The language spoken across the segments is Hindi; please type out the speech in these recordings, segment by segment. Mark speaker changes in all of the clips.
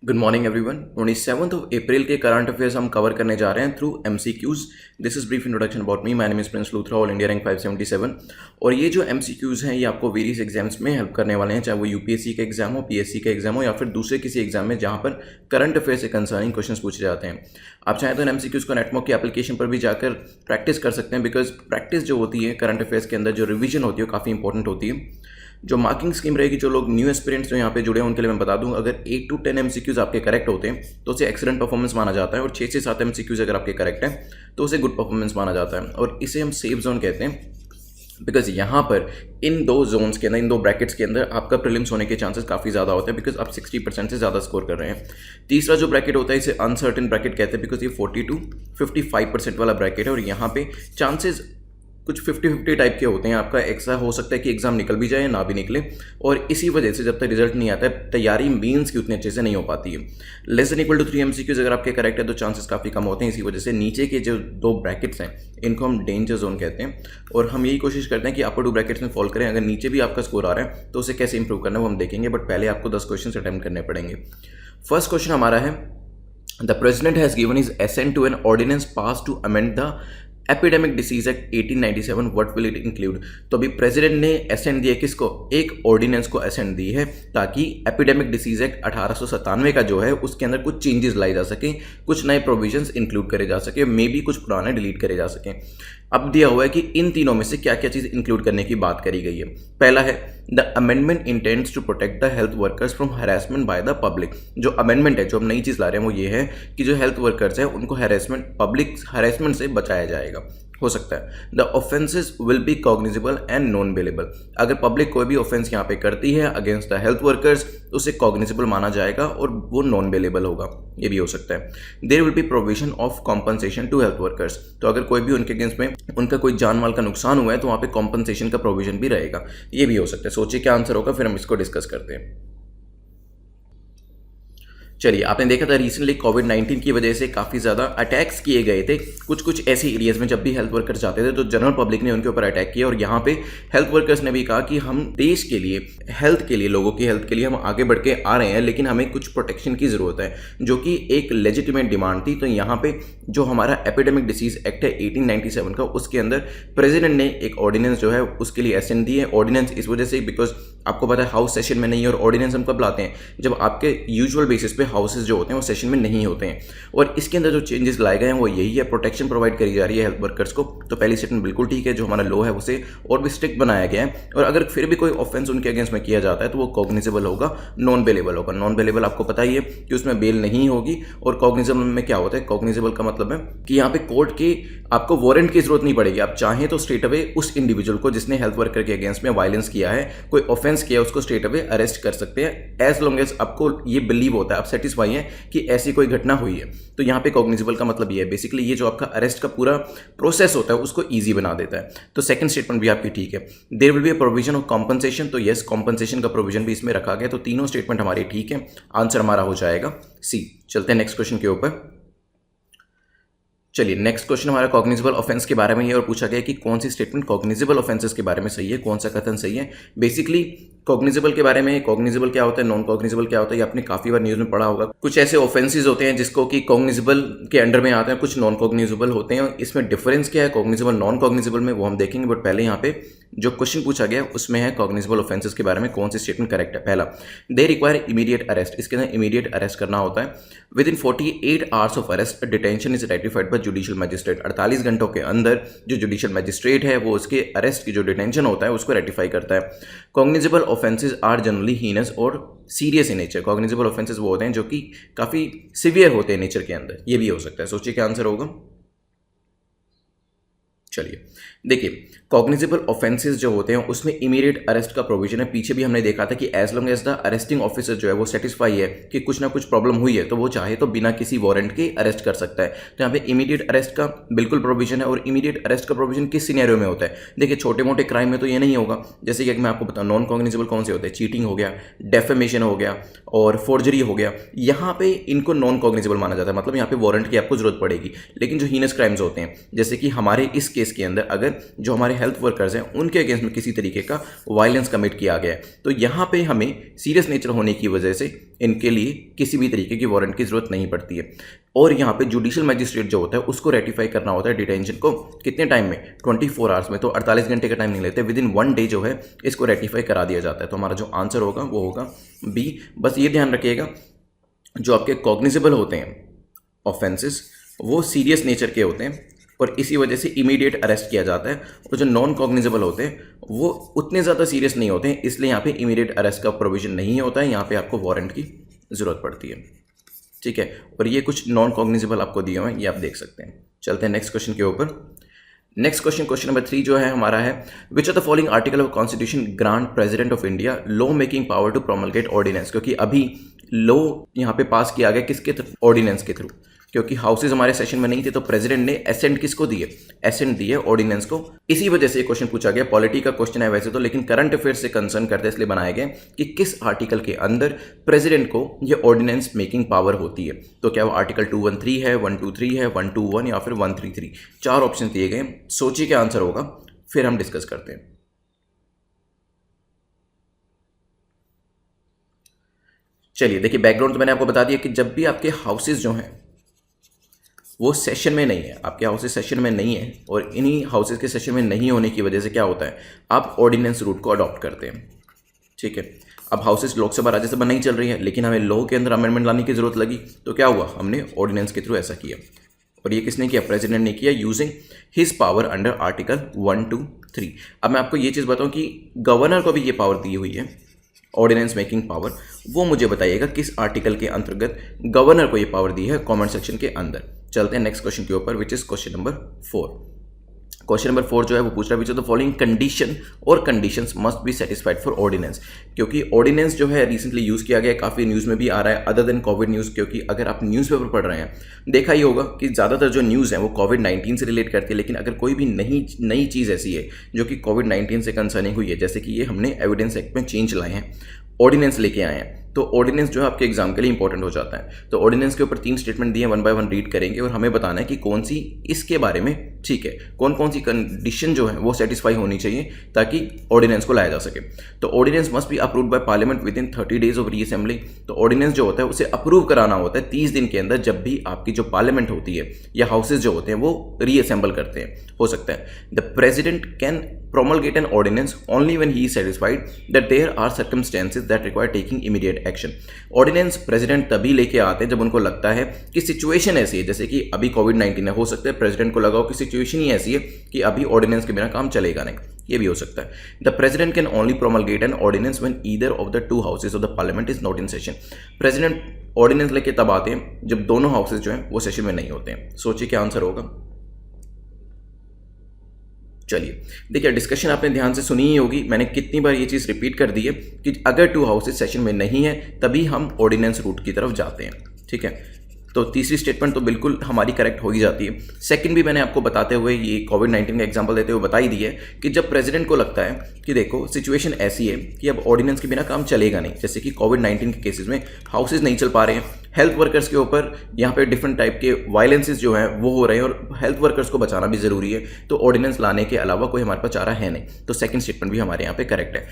Speaker 1: Good morning everyone. 27 अप्रैल के करंट अफेयर्स हम कवर करने जा रहे हैं through MCQs. This is brief introduction about me. My name is Prince Luthra, all India rank 577। और ये जो एमसीक्यूज हैं ये आपको वेरियस एग्जाम्स में हेल्प करने वाले हैं, चाहे वो यूपीएससी का एग्जाम हो, पीएससी का एग्जाम हो, या फिर दूसरे किसी एग्जाम में जहाँ पर करंट अफेयर से कंसर्निंग क्वेश्चन पूछे जाते हैं। आप चाहें तो इन एमसीक्यूज को नेटमॉक की एप्लीकेशन पर भी जाकर प्रैक्टिस कर सकते हैं, बिकॉज प्रैक्टिस जो होती है करंट अफेयर्स के अंदर, जो रिविजन होती है वो काफ़ी इंपॉर्टेंट होती है। जो मार्किंग स्कीम रहेगी, जो लोग न्यू एस्पिरेंट्स जो यहाँ पे जुड़े हैं उनके लिए मैं बता दूं, अगर 8 to 10 एमसीक्यूज आपके करेक्ट होते हैं तो उसे एक्सीलेंट परफॉर्मेंस माना जाता है, और 6 से 7 एमसीक्यूज अगर आपके करेक्ट हैं तो उसे गुड परफॉर्मेंस माना जाता है। और इसे हम सेफ जोन कहते हैं, बिकॉज यहाँ पर इन दो जोन्स के अंदर, इन दो ब्रैकेट्स के अंदर आपका प्रीलिम्स होने के चांसेस काफ़ी ज़्यादा होते हैं, बिकॉज आप 60% से ज़्यादा स्कोर कर रहे हैं। तीसरा जो ब्रैकेट होता है इसे अनसर्टेन ब्रैकेट कहते हैं, बिकॉज ये 40 to 55% वाला ब्रैकेट है, और यहाँ पे चांसेस कुछ 50-50 टाइप के होते हैं। आपका ऐसा हो सकता है कि एग्जाम निकल भी जाए, ना भी निकले, और इसी वजह से जब तक रिजल्ट नहीं आता है तैयारी मीन्स की उतने अच्छे से नहीं हो पाती है। Less than equal to 3 MCQs अगर आपके करेक्ट है तो चांसेस काफ़ी कम होते हैं। इसी वजह से नीचे के जो दो ब्रैकेट्स हैं इनको हम डेंजर जोन कहते हैं, और हम यही कोशिश करते हैं कि अपर 2 ब्रैकेट्स में फॉल करें। अगर नीचे भी आपका स्कोर आ रहा है तो उसे कैसे इंप्रूव करना है वो हम देखेंगे, बट पहले आपको 10 क्वेश्चन अटेम्प्ट करने पड़ेंगे। फर्स्ट क्वेश्चन हमारा है, the president has given his assent to an ordinance pass to amend the epidemic disease act 1897, what will it include. तो अभी प्रेसिडेंट ने असेंट दिया किसको, एक ऑर्डिनेंस को असेंट दी है, ताकि एपिडेमिक डिसीज एक्ट 1897 का जो है उसके अंदर कुछ चेंजेस लाई जा सके, कुछ नए प्रोविजंस इंक्लूड करे जा सके, मे बी कुछ पुराने डिलीट करे जा सके। अब दिया हुआ है कि इन तीनों में से क्या क्या चीज़ इंक्लूड करने की बात करी गई है। पहला है, the amendment intends to protect the health workers from harassment by the public. जो अमेंडमेंट है, जो हम नई चीज़ ला रहे हैं वो ये है कि जो हेल्थ वर्कर्स हैं उनको हैरेसमेंट, पब्लिक हैरेसमेंट से बचाया जाएगा। हो सकता है the offences will be cognizable and non bailable. अगर पब्लिक कोई भी ऑफेंस यहाँ पे करती है अगेंस्ट द हेल्थ वर्कर्स तो उसे कॉग्निजेबल माना जाएगा और वो नॉन बेलेबल होगा, ये भी हो सकता है। There will be provision of compensation to health workers. तो अगर कोई भी उनके अगेंस्ट में उनका कोई जान माल का नुकसान हुआ है तो वहाँ पे कॉम्पनसेशन का प्रोविजन भी रहेगा, ये भी हो सकता है। सोचिए क्या आंसर होगा, फिर हम इसको डिस्कस करते हैं। चलिए, आपने देखा था रिसेंटली कोविड-19 की वजह से काफ़ी ज़्यादा अटैक्स किए गए थे कुछ ऐसी एरियाज़ में। जब भी हेल्थ वर्कर्स जाते थे तो जनरल पब्लिक ने उनके ऊपर अटैक किया, और यहाँ पे हेल्थ वर्कर्स ने भी कहा कि हम देश के लिए, हेल्थ के लिए, लोगों की हेल्थ के लिए हम आगे बढ़ के आ रहे हैं, लेकिन हमें कुछ प्रोटेक्शन की ज़रूरत है, जो कि एक लेजिटिमेट डिमांड थी। तो यहाँ पे जो हमारा एपिडेमिक डिसीज एक्ट है 1897 का, उसके अंदर प्रेसिडेंट ने एक ऑर्डिनेंस जो है उसके लिए असेंट दी है। ऑर्डिनेंस इस वजह से बिकॉज आपको पता है हाउस सेशन में नहीं है, और ऑर्डिनेंस हम कब लाते हैं, जब आपके यूजुअल बेसिस पे हाउसेज जो होते हैं वो सेशन में नहीं होते हैं। और इसके अंदर जो चेंजेस लाए गए हैं वो यही है, प्रोटेक्शन प्रोवाइड करी जा रही है हेल्थ वर्कर्स को। तो पहली स्टेटमेंट बिल्कुल ठीक है, जो हमारा लॉ है उसे और भी स्ट्रिक्ट बनाया गया है, और अगर फिर भी कोई ऑफेंस उनके अगेंस्ट में किया जाता है तो वो कॉग्निजेबल होगा, नॉन बेलेबल होगा। नॉन बेलेबल आपको पता ही है कि उसमें बेल नहीं होगी, और कॉग्निजेबल में क्या होता है, कॉग्निजेबल का मतलब है कि यहाँ पे कोर्ट की आपको वारंट की जरूरत नहीं पड़ेगी। आप चाहें तो स्ट्रेट अवे उस इंडिविजुअल को जिसने हेल्थ वर्कर के अगेंस्ट में वायलेंस किया है, कोई ऑफेंस किया, उसको स्ट्रेट अवे अरेस्ट कर सकते हैं, एज लॉन्ग एज आपको ये बिलीव होता है, आप सेटिस्फाई हैं कि ऐसी कोई घटना हुई है। तो यहाँ पे कॉग्निजेबल का मतलब ये है, बेसिकली ये जो आपका अरेस्ट का पूरा प्रोसेस होता है उसको ईजी बना देता है। तो सेकंड स्टेटमेंट भी आपकी ठीक है। There will be a provision of compensation, तो यस, कॉम्पनसेशन का प्रोविजन भी इसमें रखा गया। तो तीनों स्टेटमेंट हमारी ठीक है, आंसर हमारा हो जाएगा सी। चलते हैं नेक्स्ट क्वेश्चन के ऊपर। चलिए, नेक्स्ट क्वेश्चन हमारा कॉग्निजेबल ऑफेंस के बारे में है, और पूछा गया कि कौन सी स्टेटमेंट कॉग्निजेबल ऑफेंसेस के बारे में सही है, कौन सा कथन सही है। बेसिकली कॉग्निजेबल के बारे में, कॉग्निजेबल क्या होता है, नॉन कॉग्निजेबल क्या होता है, ये आपने काफी बार न्यूज में पढ़ा होगा। कुछ ऐसे ऑफेंसेस होते हैं जिसको कि कॉग्निजेबल के अंडर में आते हैं, कुछ नॉन कॉग्निजेबल होते हैं। इसमें डिफरेंस क्या है कॉग्निजेबल नॉन कॉग्निजेबल में, वो हम देखेंगे, बट पहले यहाँ पे जो क्वेश्चन पूछा गया उसमें है कॉग्निजेबल ऑफेंसेस के बारे में कौन सी स्टेटमेंट करेक्ट है। पहला, दे रिक्वायर इमीडिएट अरेस्ट, इसके अंदर इमीडिएट अरेस्ट करना होता है। Within 48 hours of arrest detention is ratified by judicial magistrate. 48 घंटों के अंदर जो जुडिशियल मैजिस्ट्रेट है वो उसके अरेस्ट की जो डिटेंशन होता है उसको रेटिफाई करता है। Cognizable offences are generally heinous और serious in nature. Cognizable offences वो होते हैं जो कि काफ़ी सीवियर होते हैं नेचर के अंदर, ये भी हो सकता है। सोचिए क्या आंसर होगा। चलिए देखिए, कॉग्निजेबल ऑफेंसेस जो होते हैं उसमें इमीडिएट अरेस्ट का प्रोविजन है। पीछे भी हमने देखा था कि as long as the arresting officer जो है वो सेटिस्फाई है कि कुछ ना कुछ प्रॉब्लम हुई है तो वो चाहे तो बिना किसी वारंट के अरेस्ट कर सकता है। तो यहाँ पे इमीडिएट अरेस्ट का बिल्कुल प्रोविजन है। और इमीडिएट अरेस्ट का प्रोविजन किस सिनेरियो में होता है, देखिए छोटे मोटे क्राइम में तो ये नहीं होगा। जैसे कि मैं आपको बताऊँ नॉन कॉग्निजेबल कौन से होते हैं, चीटिंग हो गया, डेफेमेशन हो गया और फोर्जरी हो गया। यहाँ पे इनको नॉन कॉग्निजेबल माना जाता है, मतलब यहाँ पे वारंट की आपको जरूरत पड़ेगी। लेकिन जो हीनस क्राइम्स होते हैं, जैसे कि हमारे इस केस केस के अंदर अगर जो हमारे हेल्थ वर्कर्स हैं उनके अगेंस्ट में किसी तरीके का वायलेंस कमिट किया गया है तो यहाँ पे हमें सीरियस नेचर होने की वजह से इनके लिए किसी भी तरीके की वारंट की ज़रूरत नहीं पड़ती है। और यहाँ पे जुडिशियल मैजिस्ट्रेट जो होता है उसको रेटिफाई करना होता है डिटेंशन को कितने टाइम में, 24 आवर्स में। तो 48 घंटे का टाइम नहीं लेते, विद इन 1 डे जो है इसको रेटिफाई करा दिया जाता है। तो हमारा जो आंसर होगा वो होगा बी। बस ये ध्यान रखिएगा जो आपके कॉग्निजेबल होते हैं ऑफेंसेस वो सीरियस नेचर के होते हैं और इसी वजह से इमीडिएट अरेस्ट किया जाता है, और जो नॉन कॉग्निजेबल होते हैं वो उतने ज़्यादा सीरियस नहीं होते हैं, इसलिए यहाँ पे इमीडिएट अरेस्ट का प्रोविजन नहीं होता है, यहाँ पे आपको वारंट की ज़रूरत पड़ती है। ठीक है, और ये कुछ नॉन कॉग्निजेबल आपको दिए हुए हैं, ये आप देख सकते हैं। चलते हैं नेक्स्ट क्वेश्चन के ऊपर। नेक्स्ट क्वेश्चन नंबर 3 जो है हमारा है, which of the following article of constitution grant president of India law making power to promulgate ordinance. क्योंकि अभी लॉ यहाँ पे पास किया गया किसके थ्रू, ऑर्डिनेंस के थ्रू। क्योंकि हाउसेज हमारे सेशन में नहीं थे तो प्रेसिडेंट ने एसेंट किसको दिए, एसेंट दिए ऑर्डिनेंस को। इसी वजह से ये क्वेश्चन पूछा गया, पॉलिटी का क्वेश्चन है वैसे तो, लेकिन करंट अफेयर्स से कंसर्न करते इसलिए बनाए गए कि किस आर्टिकल के अंदर प्रेसिडेंट को ये ऑर्डिनेंस मेकिंग पावर होती है। तो क्या वो आर्टिकल 213 है, 123 है, 121 या फिर 133, 4 ऑप्शन दिए गए। सोचिए क्या आंसर होगा, फिर हम डिस्कस करते हैं। चलिए देखिए, बैकग्राउंड तो मैंने आपको बता दिया कि जब भी आपके हाउसेज जो हैं वो सेशन में नहीं है, आपके हाउसेज सेशन में नहीं है, और इन्हीं हाउसेज के सेशन में नहीं होने की वजह से क्या होता है, आप ऑर्डिनेंस रूट को अडॉप्ट करते हैं। ठीक है, अब हाउसेज लोकसभा राज्यसभा नहीं चल रही है, लेकिन हमें लॉ के अंदर अमेंडमेंट लाने की जरूरत लगी, तो क्या हुआ, हमने ऑर्डिनेंस के थ्रू ऐसा किया। और ये किसने किया, प्रेसिडेंट ने किया, using his power under article 123। अब मैं आपको ये चीज़ बताऊँ कि गवर्नर को भी ये पावर दी हुई है, ऑर्डिनेंस मेकिंग पावर, वो मुझे बताइएगा किस आर्टिकल के अंतर्गत गवर्नर को ये पावर दी है, कमेंट सेक्शन के अंदर। चलते हैं नेक्स्ट क्वेश्चन के ऊपर, which is question number 4। Question number 4 जो है वो पूछ रहा है, which of the following condition और conditions must be satisfied for ordinance. क्योंकि ऑर्डिनेंस जो है रिसेंटली यूज़ किया गया है, काफ़ी न्यूज़ में भी आ रहा है अदर देन कोविड न्यूज़। क्योंकि अगर आप न्यूज़पेपर पढ़ रहे हैं, देखा ही होगा कि ज़्यादातर जो न्यूज़ है वो कोविड-19 से रिलेट करती है, लेकिन अगर कोई भी नई चीज़ ऐसी है जो कि कोविड-19 से कंसर्निंग हुई है, जैसे कि ये हमने एविडेंस एक्ट में चेंज लाए हैं, ऑर्डिनेंस लेके आए हैं, तो ऑर्डिनेंस जो है आपके एग्जाम के लिए इंपॉर्टेंट हो जाता है। तो ऑर्डिनेंस के ऊपर 3 स्टेटमेंट दिए, 1 बाय 1 रीड करेंगे और हमें बताना है कि कौन सी इसके बारे में, ठीक है, कौन कौन सी कंडीशन जो है वो सेटिस्फाई होनी चाहिए ताकि ऑर्डिनेंस को लाया जा सके। तो ordinance must be approved by parliament within 30 days of reassembly. तो ऑर्डिनेंस जो होता है उसे अप्रूव कराना होता है 30 दिन के अंदर, जब भी आपकी जो पार्लियामेंट होती है या हाउसेज जो होते हैं वो रीअसेंबल करते हैं। हो सकता है the president can promulgate an ordinance only when he is satisfied that there are circumstances that require taking immediate action। Ordinance president तभी लेके आते हैं जब उनको लगता है कि सिचुएशन ऐसी है, जैसे कि अभी कोविड-19 है, हो सकता है प्रेसिडेंट को लगा हो कि सिचुएशन ही ऐसी है कि अभी ऑर्डिनेंस के बिना काम चलेगा नहीं, ये भी हो सकता है। The president can only promulgate an ordinance when either of the 2 houses of the parliament is not in session. President ordinance लेके तब आते हैं जब दोनों हाउसेज जो हैं वो सेशन में नहीं होते हैं। सोचिए क्या आंसर होगा। चलिए देखिए, डिस्कशन आपने ध्यान से सुनी ही होगी, मैंने कितनी बार ये चीज़ रिपीट कर दी है कि अगर 2 हाउसेज सेशन में नहीं है तभी हम ऑर्डिनेंस रूट की तरफ जाते हैं। ठीक है, तो तीसरी स्टेटमेंट तो बिल्कुल हमारी करेक्ट हो ही जाती है। सेकंड भी मैंने आपको बताते हुए, ये कोविड-19 का एग्जांपल देते हुए बता ही दी है कि जब प्रेसिडेंट को लगता है कि देखो सिचुएशन ऐसी है कि अब ऑर्डिनेंस के बिना काम चलेगा नहीं, जैसे कि कोविड-19 के केसेस में हाउसेज नहीं चल पा रहे हैं, हेल्थ वर्कर्स के ऊपर यहाँ पे डिफरेंट टाइप के वायलेंसेस जो हैं वो हो रहे हैं और हेल्थ वर्कर्स को बचाना भी ज़रूरी है, तो ऑर्डिनेंस लाने के अलावा कोई हमारे पास चारा है नहीं। तो सेकंड स्टेटमेंट भी हमारे यहाँ पे करेक्ट है।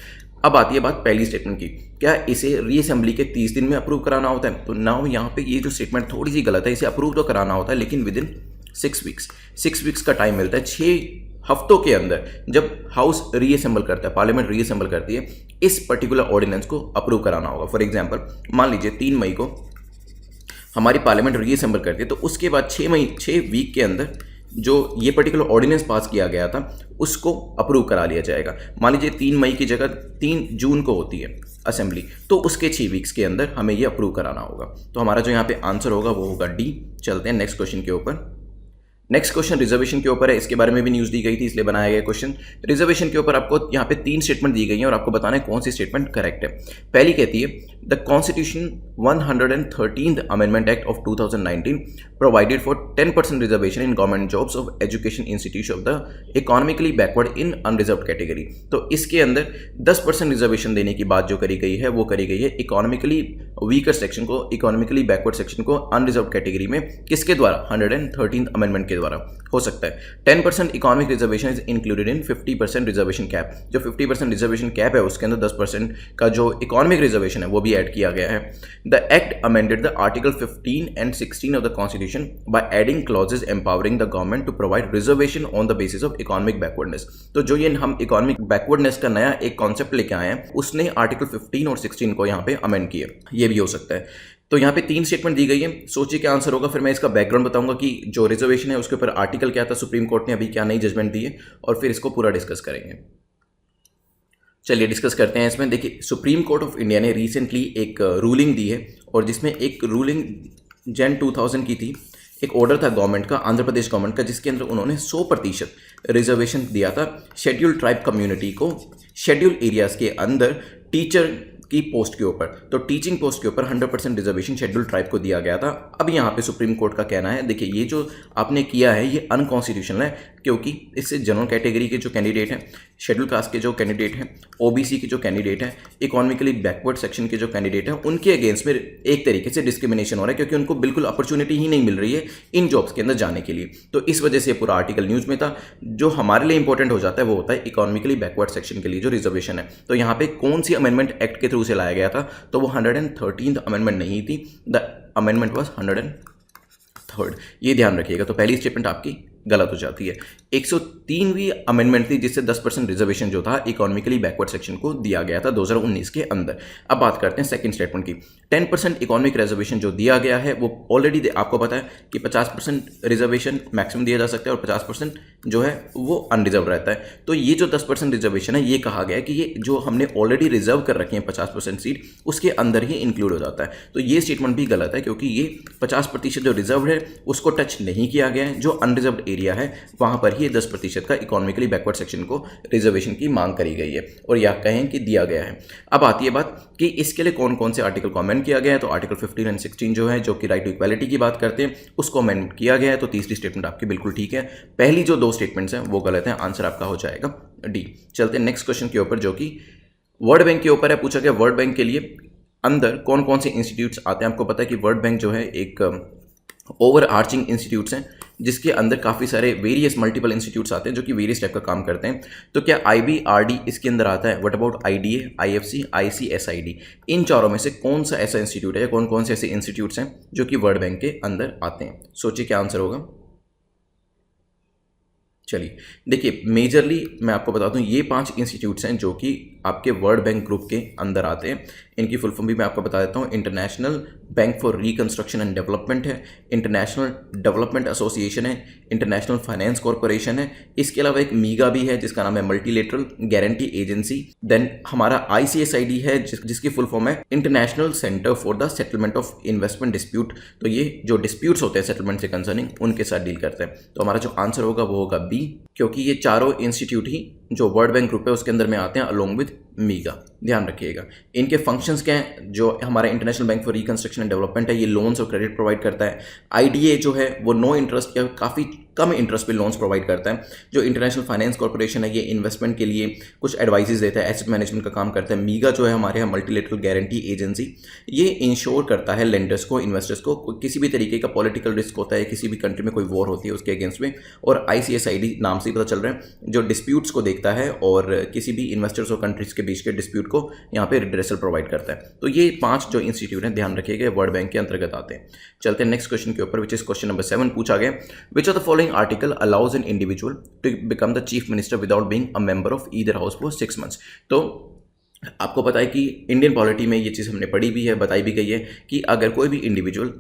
Speaker 1: अब आती है बात पहली स्टेटमेंट की, क्या इसे रीअसेंबली के 30 दिन में अप्रूव कराना होता है? तो नाउ यहाँ पे ये जो स्टेटमेंट थोड़ी सी गलत है, इसे अप्रूव तो कराना होता है लेकिन विद इन 6 वीक्स। 6 वीक्स का टाइम मिलता है, 6 हफ्तों के अंदर जब हाउस रीअसेंबल करता है, पार्लियामेंट रीअसेंबल करती है, इस पर्टिकुलर ऑर्डिनेंस को अप्रूव कराना होगा। फॉर एग्जाम्पल मान लीजिए 3 मई को हमारी पार्लियामेंट रीअसेंबल करती है, तो उसके बाद 6 वीक के अंदर जो ये पर्टिकुलर ऑर्डिनेंस पास किया गया था उसको अप्रूव करा लिया जाएगा। मान लीजिए 3 मई की जगह 3 जून को होती है असेंबली, तो उसके 6 वीक्स के अंदर हमें ये अप्रूव कराना होगा। तो हमारा जो यहाँ पे आंसर होगा वो होगा डी। चलते हैं नेक्स्ट क्वेश्चन के ऊपर। नेक्स्ट क्वेश्चन रिजर्वेशन के ऊपर है, इसके बारे में भी न्यूज़ दी गई थी इसलिए बनाया गया क्वेश्चन। रिजर्वेशन के ऊपर आपको यहाँ पे 3 स्टेटमेंट दी गई हैं और आपको बताना है कौन सी स्टेटमेंट करेक्ट है। पहली कहती है the constitution 113th amendment act of 2019 provided for 10% reservation in government jobs of education institution of the economically backward in unreserved category. तो इसके अंदर 10% रिजर्वेशन देने की बात जो करी गई है वो करी गई है इकोनॉमिकली वीकर सेक्शन को, इकोनॉमिकली बैकवर्ड सेक्शन को अनरिजर्व्ड कैटेगरी में, किसके द्वारा? 113th अमेंडमेंट के के द्वारा हो सकता है। 10% economic reservation is included in 50% reservation cap. जो 50% रिजर्वेशन कैप है उसके अंदर 10% का जो इकोनॉमिक रिजर्वेशन है वो भी ऐड किया गया है। The act amended the article 15 and 16 of the constitution by adding clauses empowering the government to provide reservation on the basis of economic backwardness. तो जो ये हम इकोनॉमिक बैकवर्डनेस का नया एक कॉन्सेप्ट लेके आए हैं उसने आर्टिकल 15 और 16 को यहाँ पे अमेंड किया, ये भी हो सकता है। तो यहाँ पे 3 स्टेटमेंट दी गई है, सोचिए क्या आंसर होगा। फिर मैं इसका बैकग्राउंड बताऊंगा कि जो रिजर्वेशन है उसके ऊपर आर्टिकल क्या था, सुप्रीम कोर्ट ने अभी क्या नई जजमेंट दी है, और फिर इसको पूरा डिस्कस करेंगे। चलिए डिस्कस करते हैं इसमें। देखिए, सुप्रीम कोर्ट ऑफ इंडिया ने रिसेंटली एक रूलिंग दी है, और जिसमें एक रूलिंग जन 2000 की थी। एक ऑर्डर था गवर्नमेंट का, आंध्र प्रदेश गवर्नमेंट का, जिसके अंदर उन्होंने 100% रिजर्वेशन दिया था शेड्यूल्ड ट्राइब कम्युनिटी को शेड्यूल एरियाज के अंदर टीचर की पोस्ट के ऊपर। तो टीचिंग पोस्ट के ऊपर 100% रिजर्वेशन शेड्यूल ट्राइब को दिया गया था। अब यहाँ पे सुप्रीम कोर्ट का कहना है, देखिए ये जो आपने किया है ये अनकॉन्स्टिट्यूशनल है, क्योंकि इससे जनरल कैटेगरी के जो कैंडिडेट हैं, शेड्यूल कास्ट के जो कैंडिडेट हैं, ओबीसी के जो कैंडिडेट हैं, इकोनॉमिकली बैकवर्ड सेक्शन के जो कैंडिडेट हैं, उनके अगेंस्ट में एक तरीके से डिस्क्रिमिनेशन हो रहा है, क्योंकि उनको बिल्कुल अपॉर्चुनिटी ही नहीं मिल रही है इन जॉब्स के अंदर जाने के लिए। तो इस वजह से पूरा आर्टिकल न्यूज़ में था। जो हमारे लिए इंपॉर्टेंट हो जाता है वो होता है इकोनॉमिकली बैकवर्ड सेक्शन के लिए जो रिजर्वेशन है। तो यहाँ पे कौन सी अमेंडमेंट एक्ट के थ्रू से लाया गया था, तो वो 113th अमेंडमेंट नहीं थी, द अमेंडमेंट वाज 103rd। ये ध्यान रखिएगा। तो पहली स्टेटमेंट आपकी गलत हो जाती है। 103वीं अमेंडमेंट थी जिससे 10% रिजर्वेशन जो था इकोनॉमिकली बैकवर्ड सेक्शन को दिया गया था 2019 के अंदर। अब बात करते हैं सेकंड स्टेटमेंट की। 10% इकोनॉमिक रिजर्वेशन जो दिया गया है वो ऑलरेडी आपको पता है कि 50% रिजर्वेशन मैक्सिमम दिया जा सकता है और 50% जो है वो अनरिजर्व रहता है। तो ये जो 10% रिजर्वेशन है ये कहा गया है कि ये जो हमने ऑलरेडी रिजर्व कर रखी है 50% सीट उसके अंदर ही इंक्लूड हो जाता है। तो ये स्टेटमेंट भी गलत है, क्योंकि ये 50% जो रिजर्व है उसको टच नहीं किया गया है। जो अनरिजर्व एरिया है वहां पर ही 10% का इकोनॉमिकली बैकवर्ड सेक्शन को रिजर्वेशन की मांग करी गई है, और या कहें कि दिया गया है। अब आती है बात कि इसके लिए कौन कौन से आर्टिकल को अमेंड किया गया है। तो आर्टिकल 15 एंड 16 जो है, जो कि राइट टू इक्वालिटी की बात करते हैं, उसको अमेंड किया गया है। तो तीसरी स्टेटमेंट आपकी बिल्कुल ठीक है। पहली जो 2 स्टेटमेंट्स हैं वो गलत हैं। आंसर आपका हो जाएगा डी। चलते हैं नेक्स्ट क्वेश्चन के ऊपर, जो कि वर्ल्ड बैंक के ऊपर है। पूछा गया वर्ल्ड बैंक के लिए अंदर कौन कौन से इंस्टीट्यूट्स आते हैं। आपको पता है कि वर्ल्ड बैंक जो है एक ओवर आर्चिंग इंस्टीट्यूट्स हैं, जिसके अंदर काफ़ी सारे वेरियस मल्टीपल इंस्टीट्यूट्स आते हैं जो कि वेरियस टाइप का काम करते हैं। तो क्या IBRD इसके अंदर आता है? What about IDA, IFC, ICSID? इन चारों में से कौन सा ऐसा इंस्टीट्यूट है या कौन कौन से ऐसे इंस्टीट्यूट्स हैं जो कि वर्ल्ड बैंक के अंदर आते हैं? सोचिए क्या आंसर होगा। चलिए देखिए, मेजरली मैं आपको बता दूं ये 5 इंस्टीट्यूट्स हैं जो कि आपके वर्ल्ड बैंक ग्रुप के अंदर आते हैं। इनकी फुल फॉर्म भी मैं आपको बता देता हूँ। International bank for reconstruction and development है, इंटरनेशनल डेवलपमेंट एसोसिएशन है, इंटरनेशनल फाइनेंस कॉरपोरेशन है, इसके अलावा एक मीगा भी है जिसका नाम है मल्टीलेटरल गारंटी एजेंसी। देन हमारा ICSID है जिसकी फुल फॉर्म है international centre for the settlement of investment dispute. तो ये जो डिस्प्यूट्स होते हैं सेटलमेंट से कंसर्निंग उनके साथ डील करते हैं। तो हमारा जो आंसर होगा वो होगा बी, क्योंकि ये चारों इंस्टीट्यूट ही जो वर्ल्ड बैंक ग्रुप है उसके अंदर में आते हैं अलोंग विद मीगा। ध्यान रखिएगा। इनके फंक्शंस क्या हैं? जो हमारा international bank for reconstruction and development है ये लोन्स और क्रेडिट प्रोवाइड करता है। IDA जो है वो नो इंटरेस्ट या काफ़ी कम इंटरेस्ट पे लोन्स प्रोवाइड करता है। जो इंटरनेशनल फाइनेंस कॉरपोरेशन है ये इन्वेस्टमेंट के लिए कुछ एडवाइजेस देता है, एसेट मैनेजमेंट का काम करता है। मीगा जो है हमारे यहाँ मल्टीलेटरल गारंटी एजेंसी, ये इंश्योर करता है लेंडर्स को, इन्वेस्टर्स को किसी भी तरीके का पॉलिटिकल रिस्क होता है, किसी भी कंट्री में कोई वॉर होती है उसके अगेंस्ट में। और ICSID नाम से ही पता चल रहा है जो डिस्प्यूट्स को देखता है और किसी भी इन्वेस्टर्स और कंट्रीज के बीच के डिस्प्यूट को यहाँ पे रिड्रेसल प्रोवाइड करता है। तो ये 5 जो इंस्टीट्यूट हैं ध्यान रखिएगा वर्ल्ड बैंक के अंतर्गत आते हैं। चलते हैं नेक्स्ट क्वेश्चन के ऊपर, विच इज क्वेश्चन नंबर 7। पूछा गया which of the following article allows an individual to become the chief minister without being a member of either house for 6 months। तो आपको पता है कि इंडियन पॉलिटी में ये चीज़ हमने पढ़ी भी है, बताई भी गई है कि अगर कोई भी इंडिविजुअल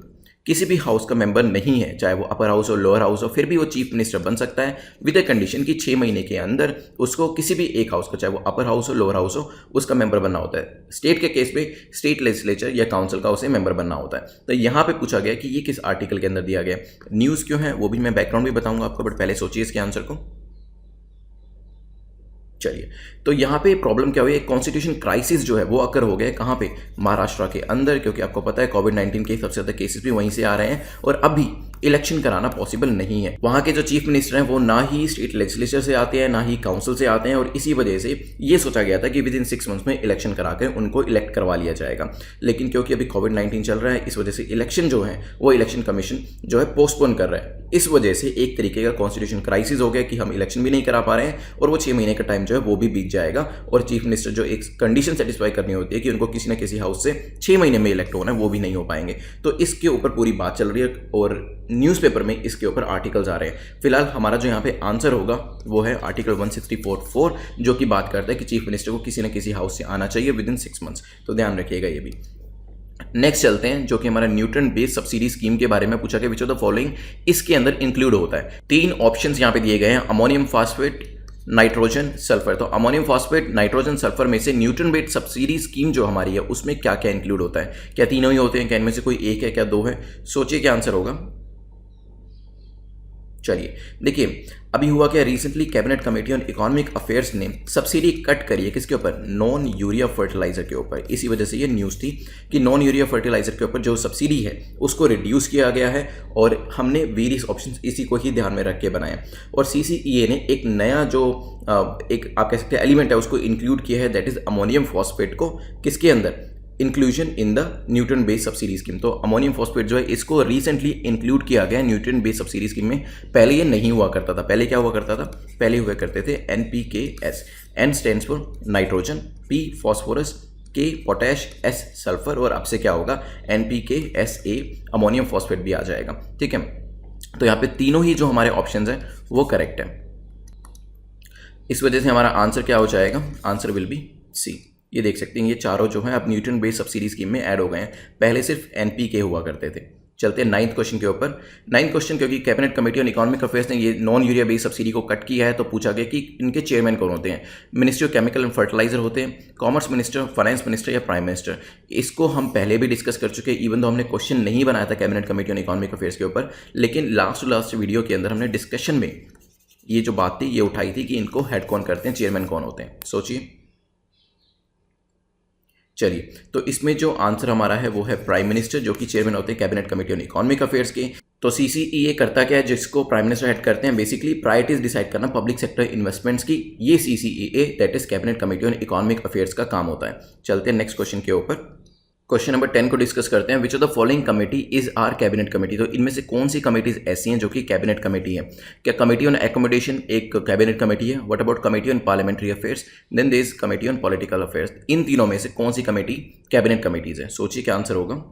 Speaker 1: किसी भी हाउस का मेंबर नहीं है, चाहे वो अपर हाउस हो लोअर हाउस हो, फिर भी वो चीफ मिनिस्टर बन सकता है विद ए कंडीशन कि 6 महीने के अंदर उसको किसी भी एक हाउस का, चाहे वो अपर हाउस हो लोअर हाउस हो, उसका मेंबर बनना होता है। स्टेट के केस में स्टेट लेजिस्लेचर या काउंसिल का उसे मेंबर बनना होता है। तो यहाँ पे पूछा गया कि ये किस आर्टिकल के अंदर दिया गया। न्यूज़ क्यों है वो भी मैं बैकग्राउंड भी बताऊंगा आपको, बट पहले सोचिए इसके आंसर को। चलिए, तो यहाँ पे प्रॉब्लम क्या हुई, एक कॉन्स्टिट्यूशन क्राइसिस जो है वो अकर हो गया। कहाँ पे? महाराष्ट्र के अंदर, क्योंकि आपको पता है कोविड-19 के सबसे ज़्यादा केसेस भी वहीं से आ रहे हैं और अभी इलेक्शन कराना पॉसिबल नहीं है। वहाँ के जो चीफ मिनिस्टर हैं वो ना ही स्टेट लेजिस्लेचर से आते हैं ना ही काउंसिल से आते हैं, और इसी वजह से ये सोचा गया था कि विद इन 6 months में इलेक्शन करा कर उनको इलेक्ट करवा लिया जाएगा। लेकिन क्योंकि अभी कोविड-19 चल रहा है, इस वजह से इलेक्शन जो है वो इलेक्शन कमीशन जो है पोस्टपोन कर रहा है। इस वजह से एक तरीके का कॉन्स्टिट्यूशन क्राइसिस हो गया कि हम इलेक्शन भी नहीं करा पा रहे हैं और वो 6 महीने का टाइम जो है वो भी बीत जाएगा और चीफ मिनिस्टर जो एक कंडीशन सेटिस्फाई करनी होती है कि उनको किसी ना किसी हाउस से 6 महीने में इलेक्ट होना है, वो भी नहीं हो पाएंगे। तो इसके ऊपर पूरी बात चल रही है और न्यूज़पेपर में इसके ऊपर आर्टिकल्स आ रहे हैं। फिलहाल हमारा जो यहाँ पे आंसर होगा वो है आर्टिकल 164(4) जो कि बात करता है कि चीफ मिनिस्टर को किसी न किसी हाउस से आना चाहिए विद इन 6 मंथ्स। तो ध्यान रखिएगा ये भी। नेक्स्ट चलते हैं जो कि हमारा न्यूट्रिएंट बेस्ड सब्सिडी स्कीम के बारे में पूछा गया, विच ऑफ द फॉलोइंग इसके अंदर इंक्लूड होता है। 3 ऑप्शंस यहाँ पे दिए गए हैं, अमोनियम फॉस्फेट, नाइट्रोजन, सल्फर। तो अमोनियम फॉस्फेट, नाइट्रोजन, सल्फर में से न्यूट्रिएंट बेस्ड सब्सिडी स्कीम जो हमारी है उसमें क्या क्या इंक्लूड होता है? क्या तीनों ही होते हैं, क्या इनमें से कोई एक है, क्या 2 है? सोचिए क्या आंसर होगा। चलिए देखिए, अभी हुआ क्या, recently cabinet committee on economic affairs ने सब्सिडी कट करी है किसके ऊपर? नॉन यूरिया फर्टिलाइजर के ऊपर। इसी वजह से ये न्यूज़ थी कि नॉन यूरिया फर्टिलाइजर के ऊपर जो सब्सिडी है उसको रिड्यूस किया गया है और हमने वेरियस ऑप्शंस इसी को ही ध्यान में रख के बनाया। और CCEA ने एक नया जो एक आप कह सकते हैं एलिमेंट है उसको इंक्लूड किया है, दैट इज अमोनियम फॉस्फेट को किसके अंदर? Inclusion in the nutrient based subsidy scheme. तो अमोनियम फॉस्फेट जो है इसको रिसेंटली इंक्लूड किया गया न्यूट्रिएंट बेस्ड सब्सिडी स्कीम में। पहले ये नहीं हुआ करता था। पहले क्या हुआ करता था? पहले हुआ करते थे NPKS। N stands for nitrogen, P phosphorus, K potash, S sulphur और अब से क्या होगा? NPKSA अमोनियम फॉस्फेट भी आ जाएगा। ठीक है, तो यहाँ पे तीनों ही जो हमारे ऑप्शंस हैं वो करेक्ट है। इस वजह से हमारा आंसर क्या हो जाएगा? Answer will be C। ये देख सकते हैं ये चारों जो हैं अब न्यूट्रिएंट बेस्ड सब्सिडी स्कीम में ऐड हो गए हैं, पहले सिर्फ NPK हुआ करते थे। चलते हैं 9th क्वेश्चन के ऊपर। 9th क्वेश्चन, क्योंकि cabinet committee on economic affairs ने ये नॉन यूरिया बेस्ड सब्सिडी को कट किया है तो पूछा गया कि इनके चेयरमैन कौन होते हैं? Ministry of chemical and fertiliser होते हैं, कॉमर्स मिनिस्टर, फाइनेंस मिनिस्टर या प्राइम मिनिस्टर। इसको हम पहले भी डिस्कस कर चुके हैं, इवन तो हमने क्वेश्चन नहीं बनाया था cabinet committee on economic affairs के ऊपर, लेकिन लास्ट वीडियो के अंदर हमने डिस्कशन में ये जो बात थी ये उठाई थी कि इनको हेड कौन करते हैं, चेयरमैन कौन होते हैं। सोचिए। चलिए, तो इसमें जो आंसर हमारा है वो है प्राइम मिनिस्टर, जो कि चेयरमैन होते हैं cabinet committee on economic affairs के। तो CCEA करता क्या है, जिसको प्राइम मिनिस्टर हेड करते हैं, बेसिकली प्रायोरिटीज डिसाइड करना पब्लिक सेक्टर इन्वेस्टमेंट्स की। ये CCEA that is cabinet committee on economic affairs का काम होता है। चलते हैं नेक्स्ट क्वेश्चन के ऊपर। क्वेश्चन नंबर 10 को डिस्कस करते हैं। Which of the following committee is are cabinet committee? तो इनमें से कौन सी कमेटीज ऐसी हैं जो कि कैबिनेट कमेटी है? क्या कमेटी ऑन एकोमोडेशन एक कैबिनेट कमेटी है? What about committee on parliamentary affairs? Then there is committee on political affairs. इन तीनों में से कौन सी कमेटी कैबिनेट कमेटीज है? सोचिए क्या आंसर होगा।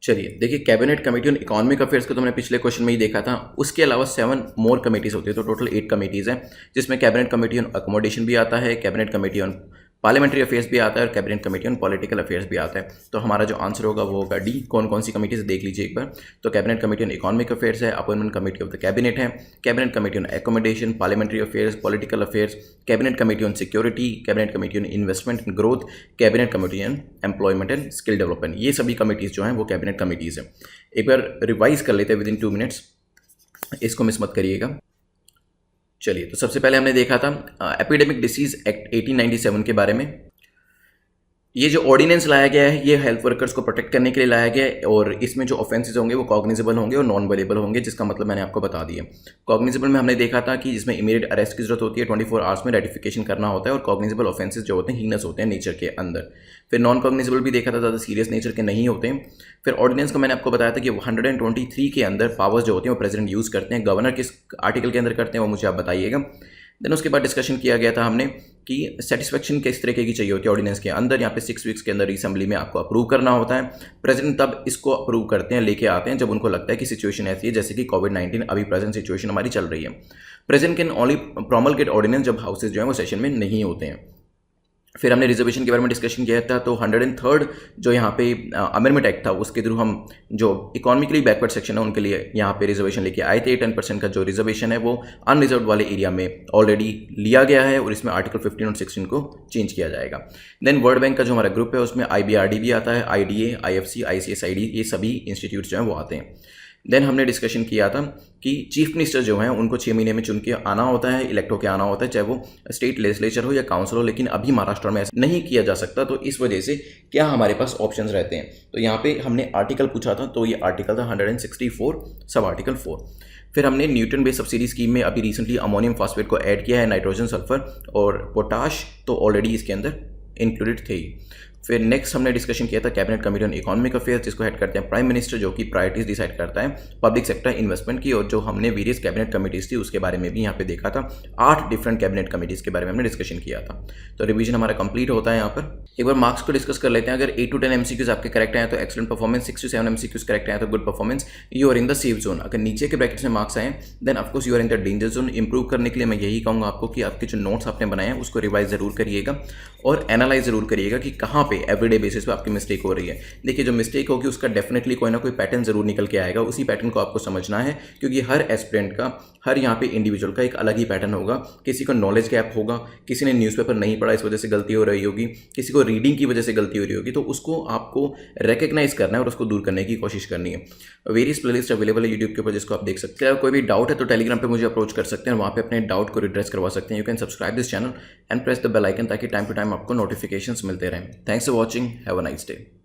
Speaker 1: चलिए देखिए, cabinet committee on economic affairs को तो हमने पिछले क्वेश्चन में ही देखा था। उसके अलावा 7 मोर कमेटीज होती है, तो टोटल 8 कमेटीज हैं, जिसमें कैबिनेट कमेटी ऑन अकोमोडेशन भी आता है, cabinet committee on parliamentary affairs भी आता है और cabinet committee on political affairs भी आता है। तो हमारा जो आंसर होगा वो होगा D। कौन कौन सी कमेटीज देख लीजिए एक बार। तो cabinet committee on economic affairs है, appointment committee of the cabinet है, cabinet committee on accommodation, parliamentary affairs, political affairs, cabinet committee on security, cabinet committee on investment and growth, cabinet committee on employment and skill development. ये सभी कमेटीज जो हैं वो कैबिनेट कमेटीज हैं। एक बार रिवाइज कर लेते हैं विद इन 2 मिनट्स, इसको मिस मत करिएगा। चलिए, तो सबसे पहले हमने देखा था एपिडेमिक डिसीज एक्ट 1897 के बारे में। ये जो ऑर्डिनेंस लाया गया है ये हेल्थ वर्कर्स को प्रोटेक्ट करने के लिए लाया गया है और इसमें जो ऑफेंसेस होंगे वो कॉग्निजेबल होंगे और नॉन वेलेबल होंगे, जिसका मतलब मैंने आपको बता दिया। कॉग्निजेबल में हमने देखा था कि जिसमें इमीडिएट अरेस्ट की जरूरत होती है, 24 आवर्स में रेटिफिकेशन करना होता है और कॉग्निजेबल ऑफेंसेस जो होते हैं हीनस होते हैं नेचर के अंदर। फिर नॉन कॉग्निजेबल भी देखा था, ज़्यादा सीरियस नेचर के नहीं होते हैं। फिर ऑर्डिनेंस को मैंने आपको बताया था कि 123 के अंदर पावर्स जो होते हैं वो प्रेसिडेंट यूज़ करते हैं। गवर्नर किस आर्टिकल के अंदर करते हैं वो मुझे आप बताइएगा। देन उसके बाद डिस्कशन किया गया था हमने कि सेटिस्फेक्शन किस तरीके की चाहिए होती है ऑर्डिनेंस के अंदर। यहाँ पे 6 वीक्स के अंदर असेंबली में आपको अप्रूव करना होता है। प्रेसिडेंट तब इसको अप्रूव करते हैं, लेके आते हैं जब उनको लगता है कि सिचुएशन ऐसी है जैसे कि कोविड-19 अभी प्रेजेंट सिचुएशन हमारी चल रही है। President can only promulgate ordinance जब हाउसेज जो है वो सेशन में नहीं होते हैं। फिर हमने रिजर्वेशन के बारे में डिस्कशन किया था। तो 103rd जो यहाँ पे अमेंडमेंट एक्ट था उसके थ्रू हम जो इकोनॉमिकली बैकवर्ड सेक्शन है उनके लिए यहाँ पे रिजर्वेशन लेके आए थे। 10% का जो रिजर्वेशन है वो अनरिजर्व वाले एरिया में ऑलरेडी लिया गया है और इसमें आर्टिकल 15 और 16 को चेंज किया जाएगा। देन वर्ल्ड बैंक का जो हमारा ग्रुप है उसमें IBRD भी आता है, IDA, IFC, ICSID, ये सभी इंस्टीट्यूट्स जो हैं वो आते हैं। देन हमने डिस्कशन किया था कि चीफ मिनिस्टर जो हैं उनको 6 महीने में चुन के आना होता है, इलेक्ट होकर आना होता है, चाहे वो स्टेट लेजिस्लेचर हो या काउंसिल हो, लेकिन अभी महाराष्ट्र में ऐसा नहीं किया जा सकता। तो इस वजह से क्या हमारे पास ऑप्शंस रहते हैं, तो यहाँ पे हमने आर्टिकल पूछा था, तो ये आर्टिकल था 164 सब आर्टिकल 4। फिर हमने न्यूट्रिएंट बेस्ड सब्सिडी स्कीम में अभी रिसेंटली अमोनियम फॉस्फेट को ऐड किया है, नाइट्रोजन, सल्फर और पोटाश तो ऑलरेडी इसके अंदर इंक्लूडेड थे ही। फिर नेक्स्ट हमने डिस्कशन किया था cabinet committee on economic affairs, जिसको हेड करते हैं प्राइम मिनिस्टर, जो कि प्रायोरिटीज डिसाइड करता है पब्लिक सेक्टर इन्वेस्टमेंट की। और जो हमने वेरियस कैबिनेट कमेटीज थी उसके बारे में भी यहाँ पे देखा था। 8 डिफरेंट कैबिनेट कमेटीज के बारे में हमने डिस्कशन किया था। तो रिवीजन हमारा कंप्लीट होता है यहाँ पर। एक बार मार्क्स को डिस्कस कर लेते हैं। अगर 8 to 10 MCQs आपके करेक्ट आए तो excellent performance, 6 to 7 MCQs correct आए तो good performance, you are in the safe zone. अगर नीचे के ब्रैकेट्स में मार्क्स आए then of course you are in the danger zone. Improve करने के लिए मैं यही कहूँगा आपको कि आपके जो नोट्स आपने बनाए हैं उसको रिवाइज जरूर करिएगा और एनालाइज जरूर करिएगा कि कहाँ पे एवरीडे बेसिस पे आपकी मिस्टेक हो रही है। देखिए, जो मिस्टेक होगी उसका डेफिनेटली कोई ना कोई पैटर्न जरूर निकल के आएगा। उसी पैटर्न को आपको समझना है, क्योंकि हर एस्पिरेंट का, हर यहाँ पे इंडिविजुअल का एक अलग ही पैटर्न होगा। किसी को नॉलेज गैप होगा, किसी ने न्यूज़पेपर नहीं पढ़ा इस वजह से गलती हो रही होगी, किसी को रीडिंग की वजह से गलती हो रही होगी। तो उसको आपको रिकग्नाइज करना है और उसको दूर करने की कोशिश करनी है। वेरियस प्लेलिस्ट अवेलेबल है यूट्यूब के ऊपर जिसको आप देख सकते हैं। अगर कोई भी डाउट है तो टेलीग्राम पे मुझे अप्रोच कर सकते हैं, वहाँ पे अपने डाउट को रिड्रेस करवा सकते हैं। You can subscribe this channel and press the bell icon ताकि टाइम टू टाइम आपको नोटिफिकेशंस मिलते रहें। Thanks for watching, have a nice day.